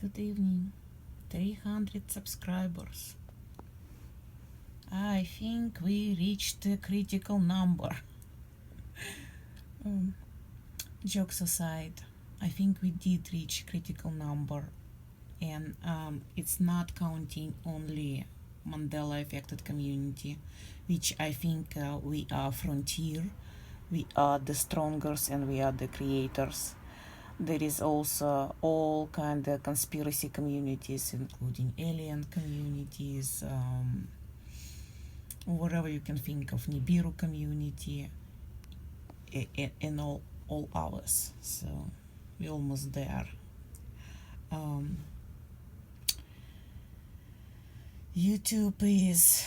Good evening. 300 subscribers. I think we reached a critical number. Jokes aside, I think we did reach critical number, and it's not counting only Mandela affected community, which I think we are frontier, we are the strongest, and we are the creators. There is also all kind of conspiracy communities, including alien communities, whatever you can think of, Nibiru community, and all ours. So we're almost there. YouTube is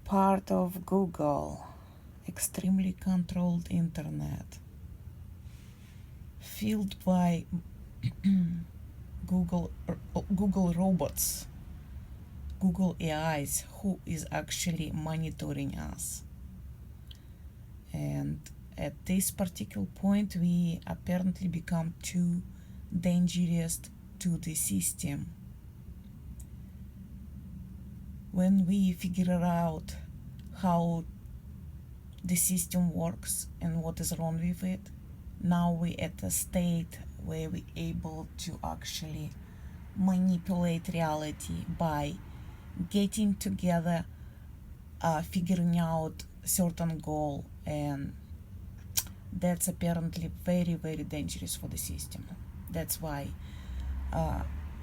part of Google, extremely controlled internet, filled by Google robots, Google AIs, who is actually monitoring us. And at this particular point, we apparently become too dangerous to the system. When we figure out how the system works and what is wrong with it, now we're at a state where we're able to actually manipulate reality by getting together, figuring out certain goal, and that's apparently very, very dangerous for the system. That's why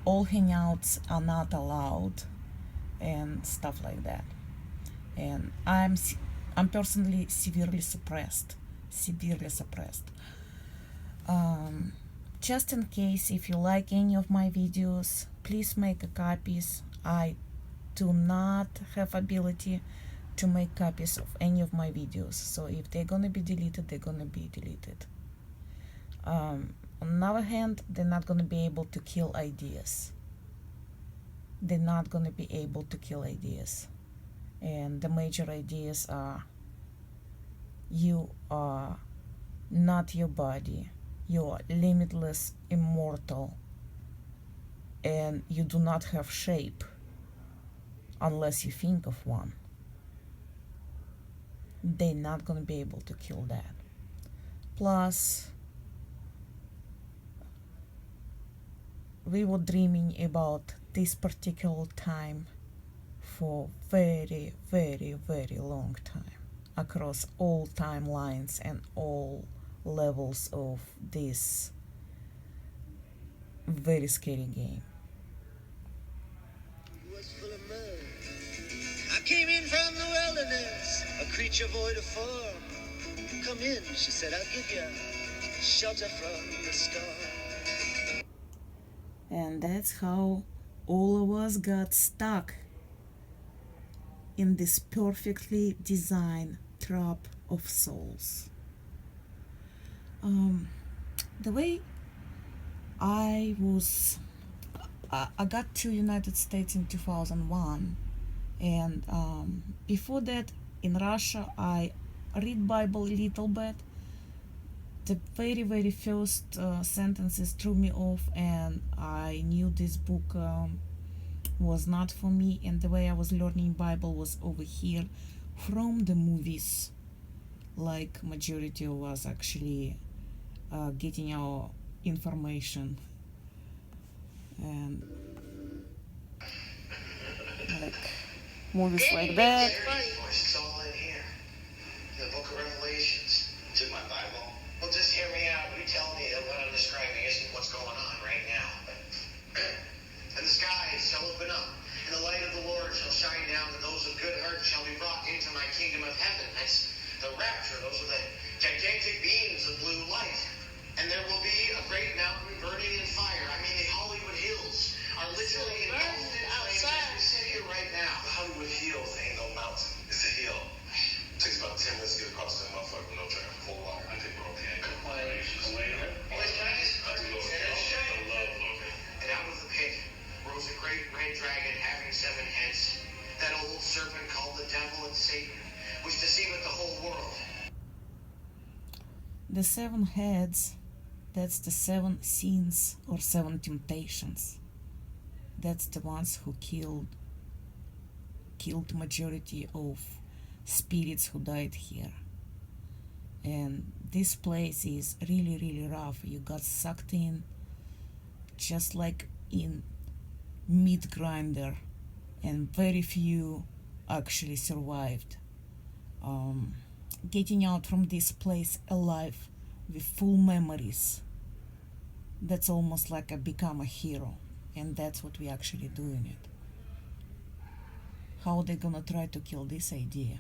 all hangouts are not allowed and stuff like that. And I'm personally severely suppressed. Just in case, if you like any of my videos, please make copies. I do not have ability to make copies of any of my videos, so if they're gonna be deleted, they're gonna be deleted. On the other hand, they're not gonna be able to kill ideas. They're not gonna be able to kill ideas. And the major ideas are: you are not your body, you are limitless, immortal, and you do not have shape unless you think of one. They're not going to be able to kill that. Plus, we were dreaming about this particular time for very, very, very long time, across all timelines and all levels of this very scary game. I came in from the wilderness, a creature void of form. Come in, she said, I'll give you shelter from the storm. And that's how all of us got stuck in this perfectly designed trap of souls. The way I got to United States in 2001, and before that in Russia I read Bible a little bit. The very, very first sentences threw me off, and I knew this book was not for me, and the way I was learning Bible was over here from the movies, like majority of us actually getting our information. And like movies like that. It's all in here. The book of Revelations. To my Bible. Well, just hear me out. You tell me that what I'm describing isn't what's going on right now. And the skies shall open up, and the light of the Lord shall shine down, and those of good heart shall be brought into my kingdom of heaven. That's the rapture. Those are the gigantic beams of blue light. And there will be a great mountain burning in fire. I mean, the Hollywood Hills are literally engulfed in flames as we sit here right now. The Hollywood Hills ain't no mountain. It's a hill. It takes about 10 minutes to get across that motherfucker with no traffic for a while. I think we're okay. Boys, can I just and out of the pit rose a great red dragon having 7 heads. That old serpent called the devil and Satan, which deceiveth the whole world. The 7 heads, that's the 7 sins or 7 temptations. that's the ones who killed majority of spirits who died here. And this place is really, really rough. You got sucked in just like in meat grinder, and very few actually survived. Getting out from this place alive with full memories, that's almost like I become a hero, and that's what we actually doing it. How they gonna try to kill this idea?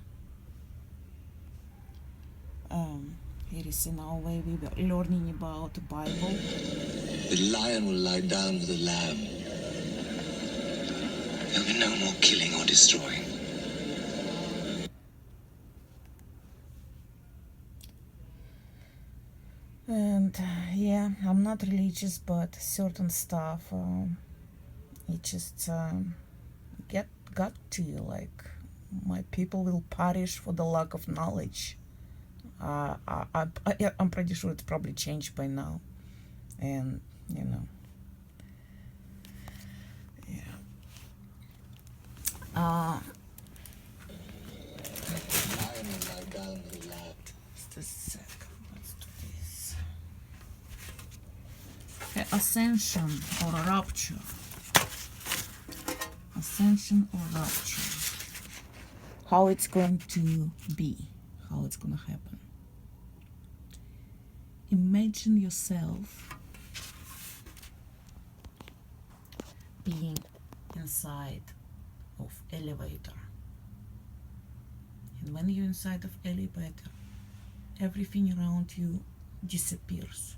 Here is in our way we were learning about the Bible. The lion will lie down with the lamb. There'll be no more killing or destroying. And yeah, I'm not religious, but certain stuff, it just got to you, like my people will perish for the lack of knowledge. I'm pretty sure it's probably changed by now, and you know, yeah. The lion will lie down with the lamb. Just a sec. Let's do this. Okay, ascension or rapture. Ascension or rapture. How it's going to be. How it's going to happen. Imagine yourself being inside of elevator. And when you're inside of elevator, everything around you disappears.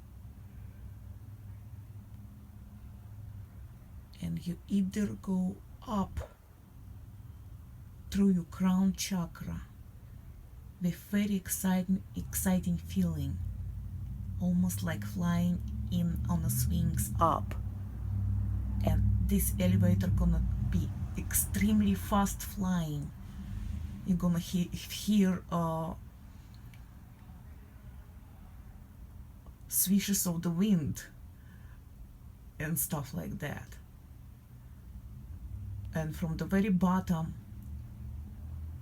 And you either go up through your crown chakra with very exciting feeling, almost like flying in on the swings up. And this elevator gonna be extremely fast flying. You're gonna hear swishes of the wind and stuff like that. And from the very bottom,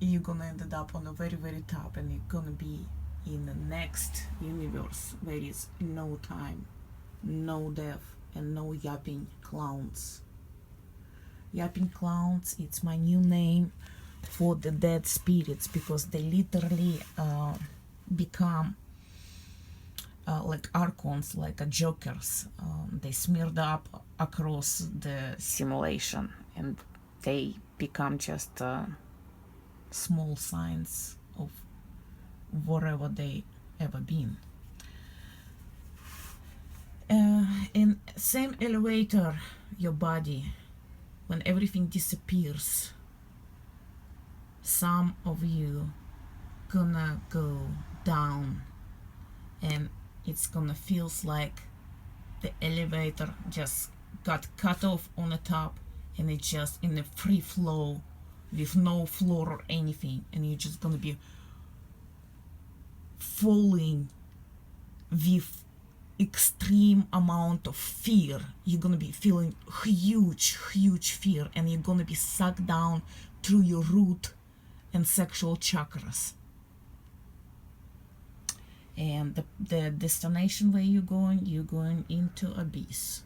you're gonna end up on the very, very top, and you're gonna be in the next universe where is no time, no death, and no yapping clowns. Yapping clowns, it's my new name for the dead spirits, because they literally become like archons, like a jokers. They smeared up across the simulation, and they become just small signs of whatever they ever been. In same elevator, your body, when everything disappears, some of you gonna go down, and it's gonna feels like the elevator just got cut off on the top, and it's just in a free flow with no floor or anything, and you're just gonna be falling with extreme amount of fear. You're gonna be feeling huge fear, and you're gonna be sucked down through your root and sexual chakras. And the destination where you're going into abyss.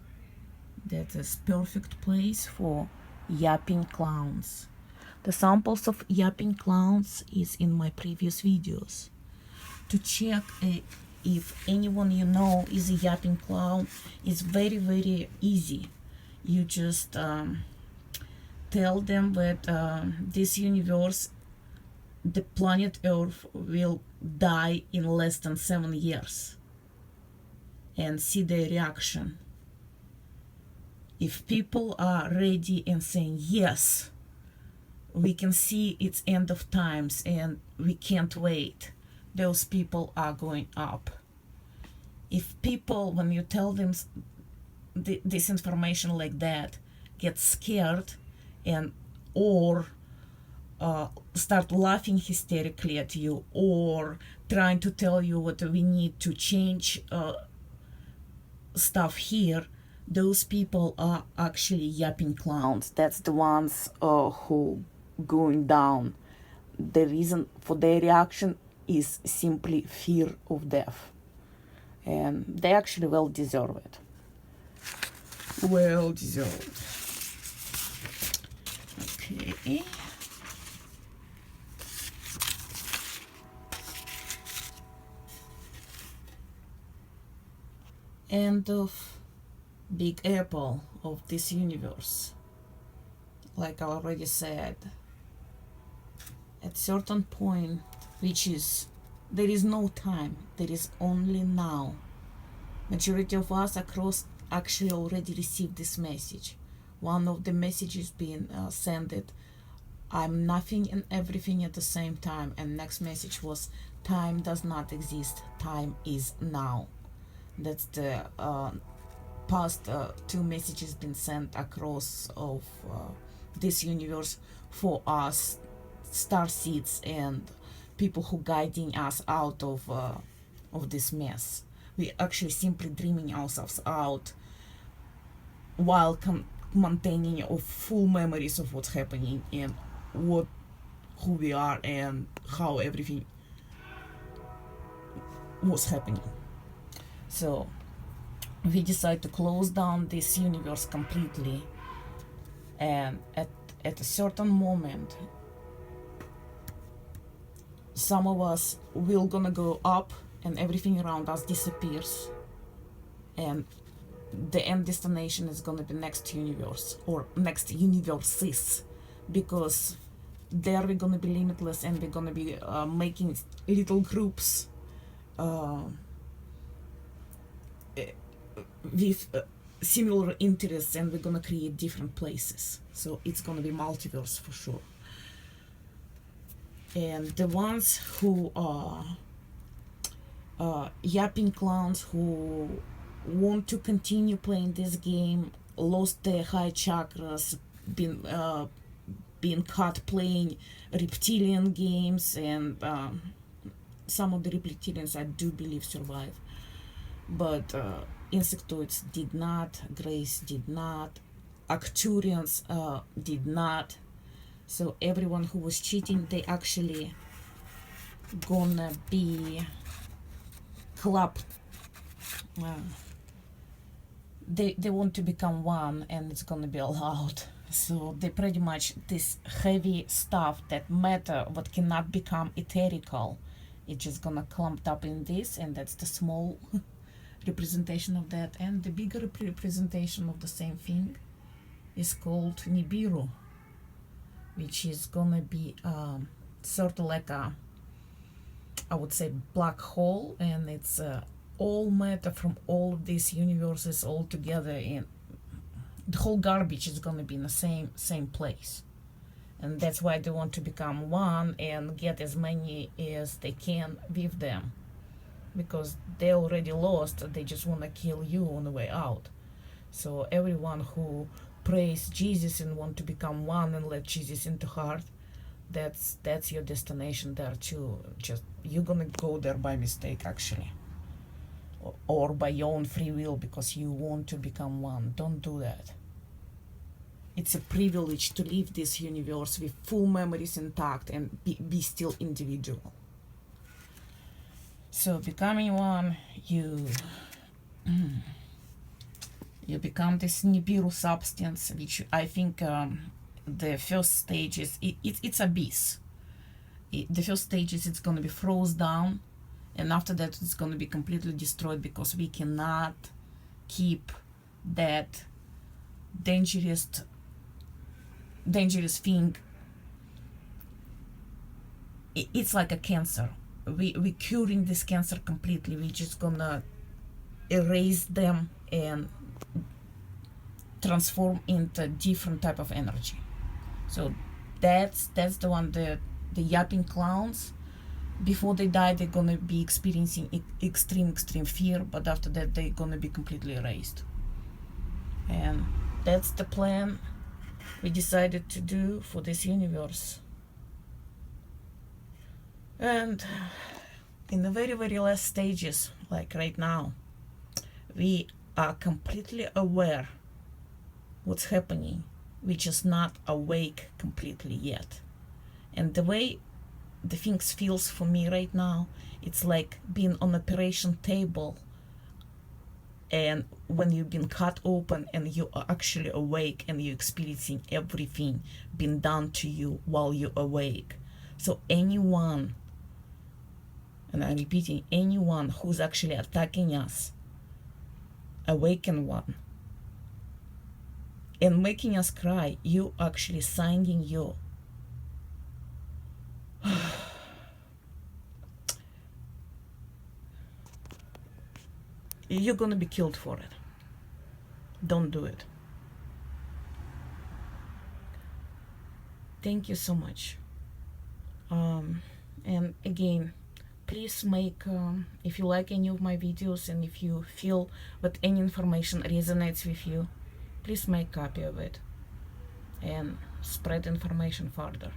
That is perfect place for yapping clowns. The samples of yapping clowns is in my previous videos. To check if anyone you know is a yapping clown, is very, very easy. You just tell them that this universe, the planet Earth, will die in less than 7 years, and see their reaction. If people are ready and saying yes, we can see it's end of times and we can't wait, those people are going up. If people, when you tell them this information like that, get scared and or start laughing hysterically at you, or trying to tell you what we need to change stuff here, those people are actually yapping clowns. That's the ones who going down. The reason for their reaction is simply fear of death, and they actually well deserve it. Well deserved. Okay. End of Big Apple of this universe. Like I already said, at certain point, which is there is no time, there is only now. Majority of us across actually already received this message. One of the messages being sent it, I'm nothing and everything at the same time, and next message was, time does not exist, time is now. That's the past two messages been sent across of this universe for us star seeds and people who guiding us out of this mess. We actually simply dreaming ourselves out while maintaining of full memories of what's happening and who we are and how everything was happening. So we decide to close down this universe completely, and at a certain moment some of us will gonna go up and everything around us disappears, and the end destination is gonna be next universe or next universes, because there we're gonna be limitless and we're gonna be making little groups with similar interests, and we're gonna create different places. So it's gonna be multiverse for sure. And the ones who are yapping clowns who want to continue playing this game, lost their high chakras, been caught playing reptilian games, and some of the reptilians I do believe survive, but insectoids did not, Grace did not, Arcturians did not. So everyone who was cheating, they actually gonna be clapped. They want to become one, and it's gonna be allowed. So they pretty much, this heavy stuff that matter, what cannot become etherical, it's just gonna clumped up in this, and that's the small representation of that. And the bigger representation of the same thing is called Nibiru, which is gonna be sort of like a, I would say, black hole, and it's all matter from all of these universes all together, and the whole garbage is gonna be in the same place. And that's why they want to become one and get as many as they can with them, because they already lost, they just want to kill you on the way out. So everyone who praise Jesus and want to become one and let Jesus into heart, that's your destination there too. Just you're gonna go there by mistake actually, or by your own free will, because you want to become one. Don't do that. It's a privilege to live this universe with full memories intact and be still individual. So becoming one, you become this Nibiru substance, which I think the first stage is it's abyss. The first stage is it's going to be froze down, and after that it's going to be completely destroyed, because we cannot keep that dangerous thing. It's like a cancer. We curing this cancer completely. We just gonna erase them and transform into different type of energy. So that's the one, the yapping clowns. Before they die, they're gonna be experiencing extreme fear, but after that they're gonna be completely erased. And that's the plan we decided to do for this universe. And in the very last stages, like right now, we are completely aware what's happening. We're just not awake completely yet. And the way the things feels for me right now, it's like being on operation table, and when you've been cut open and you are actually awake and you're experiencing everything being done to you while you're awake. So anyone, and I'm repeating, anyone who's actually attacking us, awakened one, and making us cry, you actually signing your you're gonna be killed for it. Don't do it. Thank you so much. And again, please make, if you like any of my videos and if you feel that any information resonates with you, please make a copy of it and spread information further.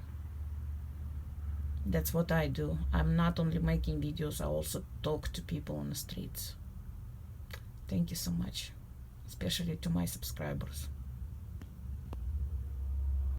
That's what I do. I'm not only making videos, I also talk to people on the streets. Thank you so much, especially to my subscribers.